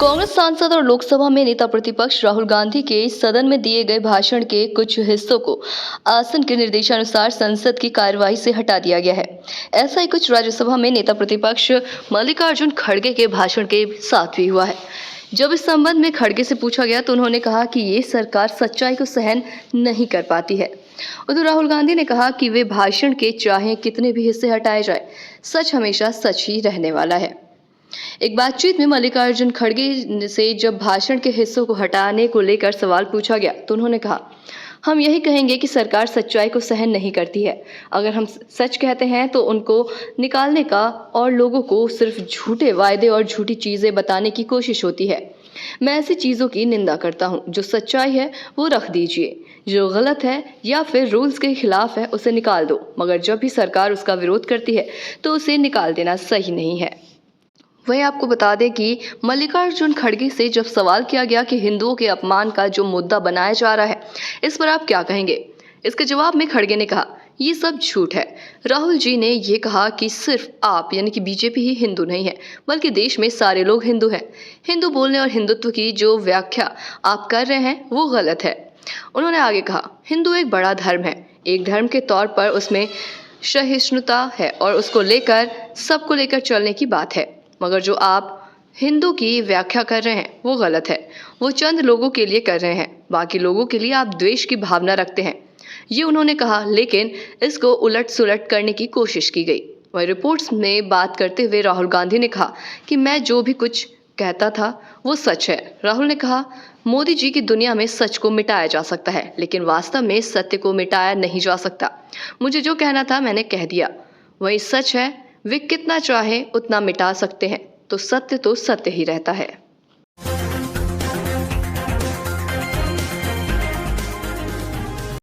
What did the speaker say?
कांग्रेस सांसद और लोकसभा में नेता प्रतिपक्ष राहुल गांधी के सदन में दिए गए भाषण के कुछ हिस्सों को आसन के निर्देशानुसार संसद की कार्यवाही से हटा दिया गया है। ऐसा ही कुछ राज्यसभा में नेता प्रतिपक्ष मल्लिकार्जुन खड़गे के भाषण के साथ भी हुआ है। जब इस संबंध में खड़गे से पूछा गया तो उन्होंने कहा कि ये सरकार सच्चाई को सहन नहीं कर पाती है। उधर राहुल गांधी ने कहा कि वे भाषण के चाहे कितने भी हिस्से हटाए जाए, सच हमेशा सच ही रहने वाला है। एक बातचीत में मल्लिकार्जुन खड़गे से जब भाषण के हिस्सों को हटाने को लेकर सवाल पूछा गया तो उन्होंने कहा, हम यही कहेंगे कि सरकार सच्चाई को सहन नहीं करती है। अगर हम सच कहते हैं तो उनको निकालने का और लोगों को सिर्फ झूठे वायदे और झूठी चीजें बताने की कोशिश होती है। मैं ऐसी चीजों की निंदा करता हूं। जो सच्चाई है वो रख दीजिए, जो गलत है या फिर रूल्स के खिलाफ है उसे निकाल दो, मगर जब भी सरकार उसका विरोध करती है तो उसे निकाल देना सही नहीं है। वहीं आपको बता दें कि मल्लिकार्जुन खड़गे से जब सवाल किया गया कि हिंदुओं के अपमान का जो मुद्दा बनाया जा रहा है, इस पर आप क्या कहेंगे? इसके जवाब में खड़गे ने कहा, ये सब झूठ है। राहुल जी ने ये कहा कि सिर्फ आप यानी कि बीजेपी ही हिंदू नहीं है, बल्कि देश में सारे लोग हिंदू हैं। हिंदू बोलने और हिंदुत्व की जो व्याख्या आप कर रहे हैं वो गलत है। उन्होंने आगे कहा, हिंदू एक बड़ा धर्म है। एक धर्म के तौर पर उसमें सहिष्णुता है और उसको लेकर सबको लेकर चलने की बात है, मगर जो आप हिंदू की व्याख्या कर रहे हैं वो गलत है। वो चंद लोगों के लिए कर रहे हैं, बाकी लोगों के लिए आप द्वेष की भावना रखते हैं, ये उन्होंने कहा। लेकिन इसको उलट सुलट करने की कोशिश की गई। वही रिपोर्ट्स में बात करते हुए राहुल गांधी ने कहा कि मैं जो भी कुछ कहता था वो सच है। राहुल ने कहा, मोदी जी की दुनिया में सच को मिटाया जा सकता है, लेकिन वास्तव में सत्य को मिटाया नहीं जा सकता। मुझे जो कहना था मैंने कह दिया। वही सच है, वे कितना चाहे उतना मिटा सकते हैं, तो सत्य ही रहता है।